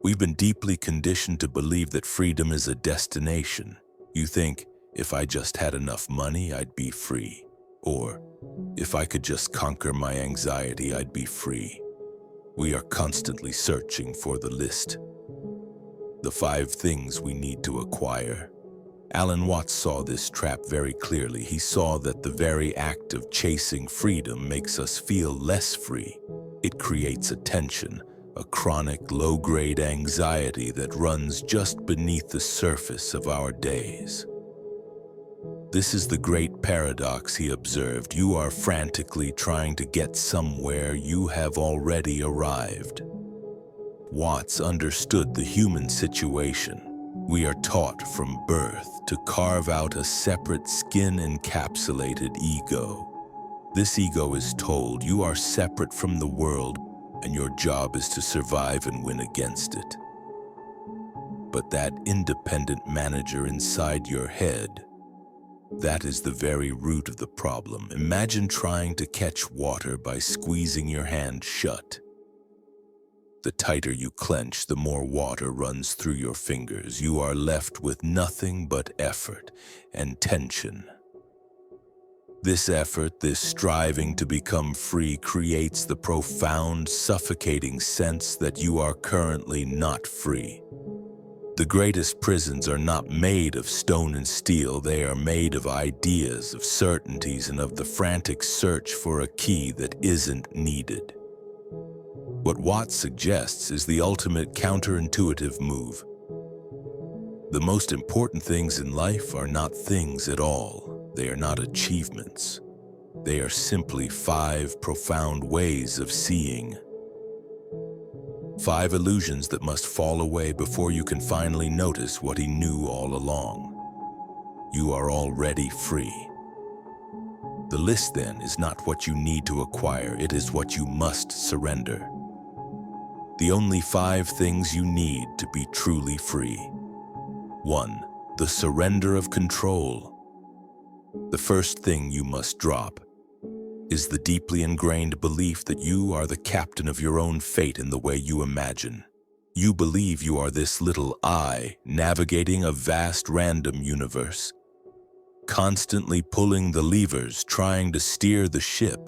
We've been deeply conditioned to believe that freedom is a destination. You think, if I just had enough money, I'd be free. Or, if I could just conquer my anxiety, I'd be free. We are constantly searching for the list. The 5 things we need to acquire. Alan Watts saw this trap very clearly. He saw that the very act of chasing freedom makes us feel less free. It creates a tension, a chronic, low-grade anxiety that runs just beneath the surface of our days. This is the great paradox, he observed. You are frantically trying to get somewhere you have already arrived. Watts understood the human situation. We are taught from birth to carve out a separate skin-encapsulated ego. This ego is told you are separate from the world and your job is to survive and win against it. But that independent manager inside your head, that is the very root of the problem. Imagine trying to catch water by squeezing your hand shut. The tighter you clench, the more water runs through your fingers. You are left with nothing but effort and tension. This effort, this striving to become free, creates the profound, suffocating sense that you are currently not free. The greatest prisons are not made of stone and steel. They are made of ideas, of certainties, and of the frantic search for a key that isn't needed. What Watts suggests is the ultimate counterintuitive move. The most important things in life are not things at all. They are not achievements. They are simply 5 profound ways of seeing. 5 illusions that must fall away before you can finally notice what he knew all along. You are already free. The list, then, is not what you need to acquire. It is what you must surrender. The only 5 things you need to be truly free. 1. The surrender of control. The first thing you must drop is the deeply ingrained belief that you are the captain of your own fate in the way you imagine. You believe you are this little I navigating a vast random universe, constantly pulling the levers, trying to steer the ship,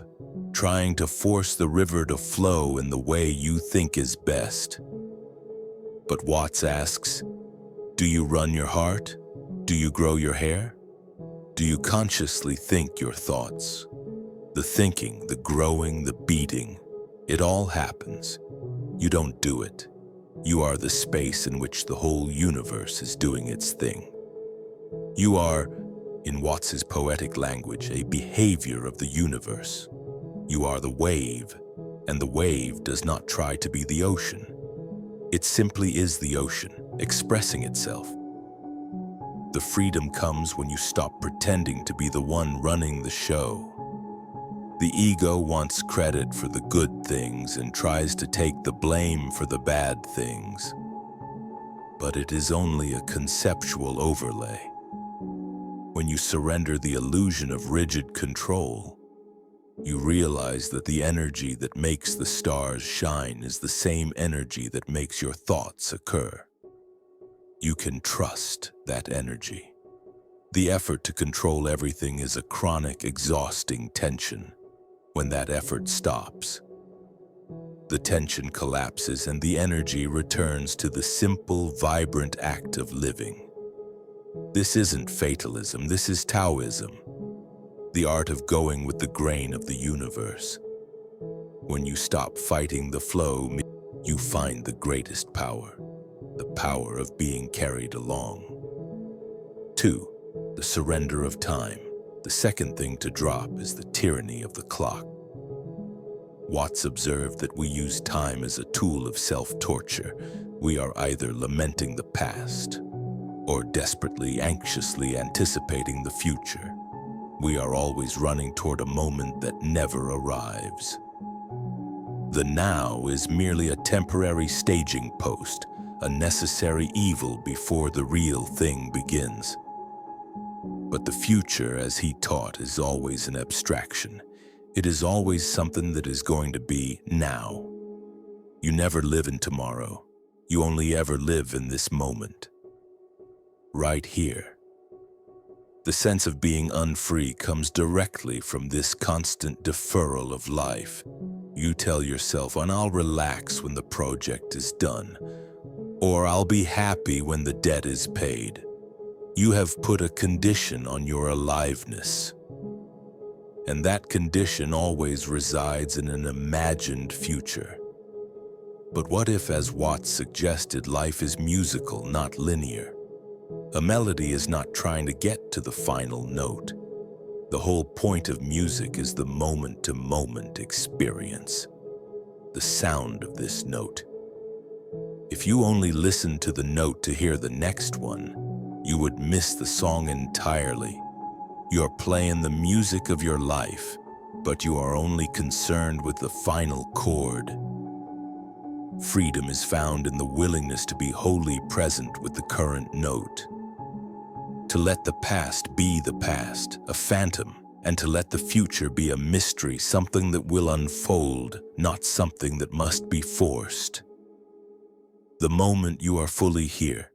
trying to force the river to flow in the way you think is best. But Watts asks, do you run your heart? Do you grow your hair? Do you consciously think your thoughts? The thinking, the growing, the beating, it all happens. You don't do it. You are the space in which the whole universe is doing its thing. You are, in Watts's poetic language, a behavior of the universe. You are the wave, and the wave does not try to be the ocean. It simply is the ocean, expressing itself. The freedom comes when you stop pretending to be the one running the show. The ego wants credit for the good things and tries to take the blame for the bad things. But it is only a conceptual overlay. When you surrender the illusion of rigid control, you realize that the energy that makes the stars shine is the same energy that makes your thoughts occur. You can trust that energy. The effort to control everything is a chronic, exhausting tension. When that effort stops, the tension collapses and the energy returns to the simple, vibrant act of living. This isn't fatalism, this is Taoism, the art of going with the grain of the universe. When you stop fighting the flow, you find the greatest power, the power of being carried along. 2. The surrender of time. The second thing to drop is the tyranny of the clock. Watts observed that we use time as a tool of self-torture. We are either lamenting the past or desperately, anxiously anticipating the future. We are always running toward a moment that never arrives. The now is merely a temporary staging post, a necessary evil before the real thing begins. But the future, as he taught, is always an abstraction. It is always something that is going to be now. You never live in tomorrow. You only ever live in this moment, right here. The sense of being unfree comes directly from this constant deferral of life. You tell yourself, and I'll relax when the project is done, or I'll be happy when the debt is paid. You have put a condition on your aliveness, and that condition always resides in an imagined future. But what if, as Watts suggested, life is musical, not linear? A melody is not trying to get to the final note. The whole point of music is the moment-to-moment experience, the sound of this note. If you only listened to the note to hear the next one, you would miss the song entirely. You're playing the music of your life, but you are only concerned with the final chord. Freedom is found in the willingness to be wholly present with the current note. To let the past be the past, a phantom, and to let the future be a mystery, something that will unfold, not something that must be forced. The moment you are fully here,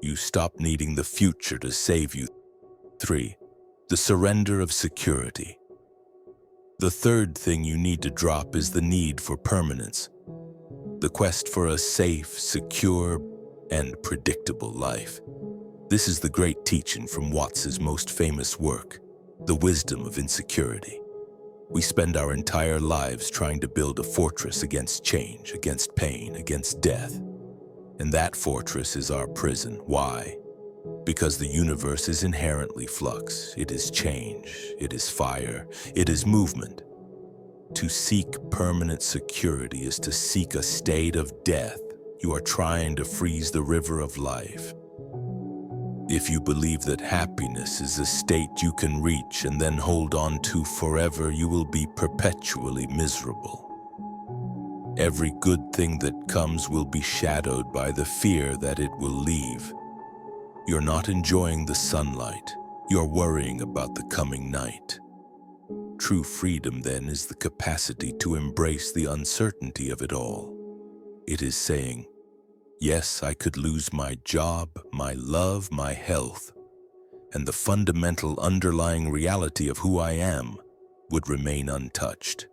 you stop needing the future to save you. 3. The surrender of security. The third thing you need to drop is the need for permanence. The quest for a safe, secure, and predictable life. This is the great teaching from Watts's most famous work, The Wisdom of Insecurity. We spend our entire lives trying to build a fortress against change, against pain, against death. And that fortress is our prison. Why? Because the universe is inherently flux. It is change, it is fire, it is movement. To seek permanent security is to seek a state of death. You are trying to freeze the river of life. If you believe that happiness is a state you can reach and then hold on to forever, you will be perpetually miserable. Every good thing that comes will be shadowed by the fear that it will leave. You're not enjoying the sunlight. You're worrying about the coming night. True freedom, then, is the capacity to embrace the uncertainty of it all. It is saying, yes, I could lose my job, my love, my health, and the fundamental underlying reality of who I am would remain untouched.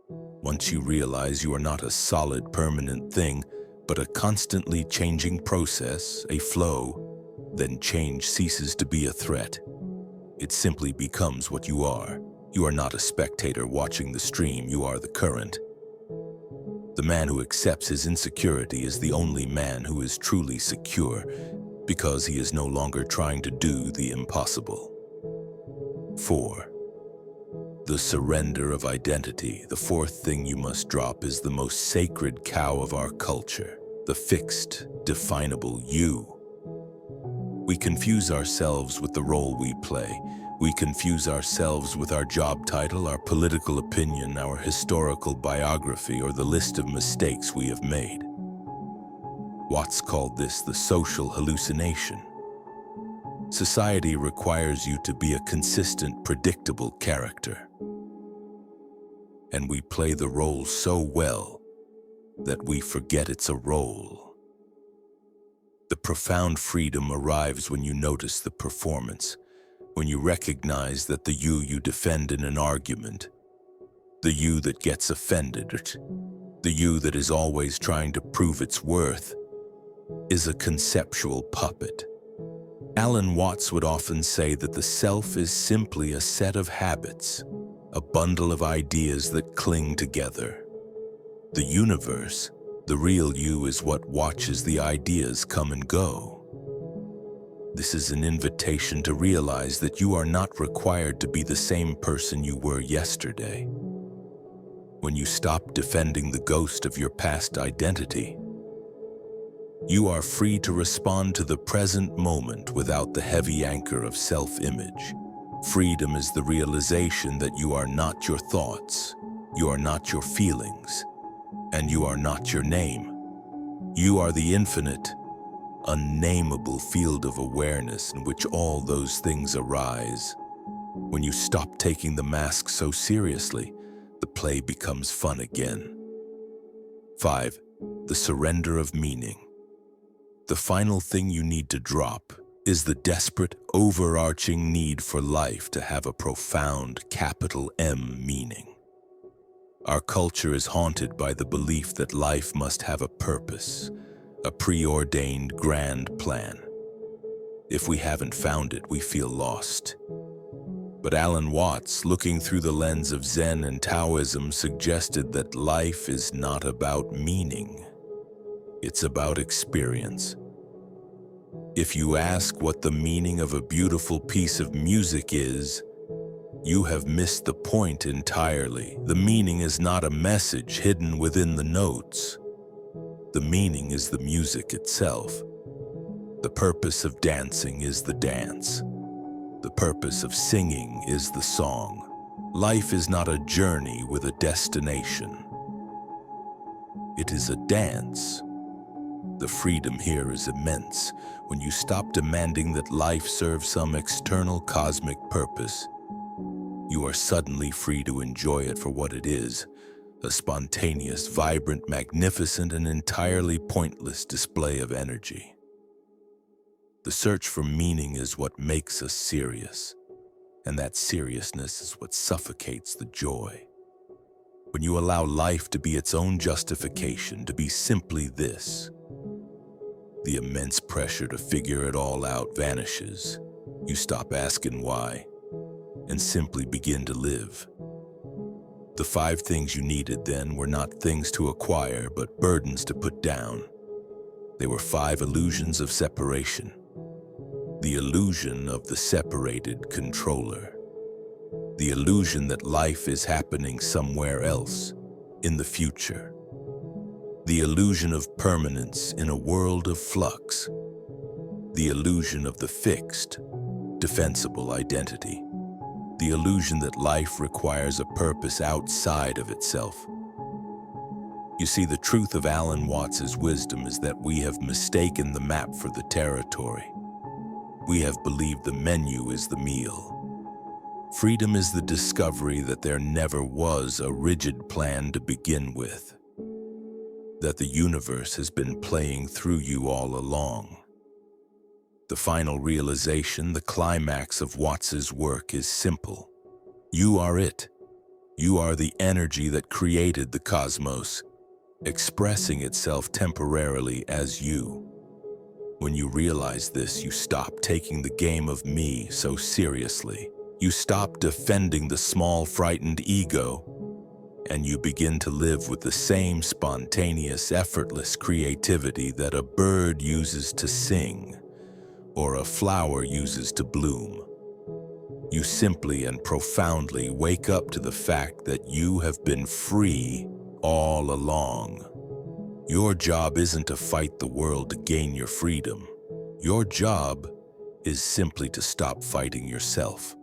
Once you realize you are not a solid, permanent thing, but a constantly changing process, a flow, then change ceases to be a threat. It simply becomes what you are. You are not a spectator watching the stream, you are the current. The man who accepts his insecurity is the only man who is truly secure, because he is no longer trying to do the impossible. 4. The surrender of identity. The fourth thing you must drop is the most sacred cow of our culture, the fixed, definable you. We confuse ourselves with the role we play. We confuse ourselves with our job title, our political opinion, our historical biography, or the list of mistakes we have made. Watts called this the social hallucination. Society requires you to be a consistent, predictable character. And we play the role so well that we forget it's a role. The profound freedom arrives when you notice the performance, when you recognize that the you defend in an argument, the you that gets offended, the you that is always trying to prove its worth, is a conceptual puppet. Alan Watts would often say that the self is simply a set of habits, a bundle of ideas that cling together. The universe, the real you, is what watches the ideas come and go. This is an invitation to realize that you are not required to be the same person you were yesterday. When you stop defending the ghost of your past identity, you are free to respond to the present moment without the heavy anchor of self-image. Freedom is the realization that you are not your thoughts, you are not your feelings, and you are not your name. You are the infinite, unnameable field of awareness in which all those things arise. When you stop taking the mask so seriously, the play becomes fun again. 5. the surrender of meaning. The final thing you need to drop is the desperate, overarching need for life to have a profound, capital M meaning. Our culture is haunted by the belief that life must have a purpose, a preordained grand plan. If we haven't found it, we feel lost. But Alan Watts, looking through the lens of Zen and Taoism, suggested that life is not about meaning. It's about experience. If you ask what the meaning of a beautiful piece of music is, you have missed the point entirely. The meaning is not a message hidden within the notes. The meaning is the music itself. The purpose of dancing is the dance. The purpose of singing is the song. Life is not a journey with a destination. It is a dance. The freedom here is immense. When you stop demanding that life serve some external cosmic purpose, you are suddenly free to enjoy it for what it is, a spontaneous, vibrant, magnificent, and entirely pointless display of energy. The search for meaning is what makes us serious, and that seriousness is what suffocates the joy. When you allow life to be its own justification, to be simply this, the immense pressure to figure it all out vanishes. You stop asking why, and simply begin to live. The 5 things you needed then were not things to acquire, but burdens to put down. They were 5 illusions of separation. The illusion of the separated controller. The illusion that life is happening somewhere else, in the future. The illusion of permanence in a world of flux. The illusion of the fixed, defensible identity. The illusion that life requires a purpose outside of itself. You see, the truth of Alan Watts's wisdom is that we have mistaken the map for the territory. We have believed the menu is the meal. Freedom is the discovery that there never was a rigid plan to begin with. That the universe has been playing through you all along. The final realization, the climax of Watts's work is simple. You are it. You are the energy that created the cosmos, expressing itself temporarily as you. When you realize this, you stop taking the game of me so seriously. You stop defending the small, frightened ego, and you begin to live with the same spontaneous, effortless creativity that a bird uses to sing, or a flower uses to bloom. You simply and profoundly wake up to the fact that you have been free all along. Your job isn't to fight the world to gain your freedom. Your job is simply to stop fighting yourself.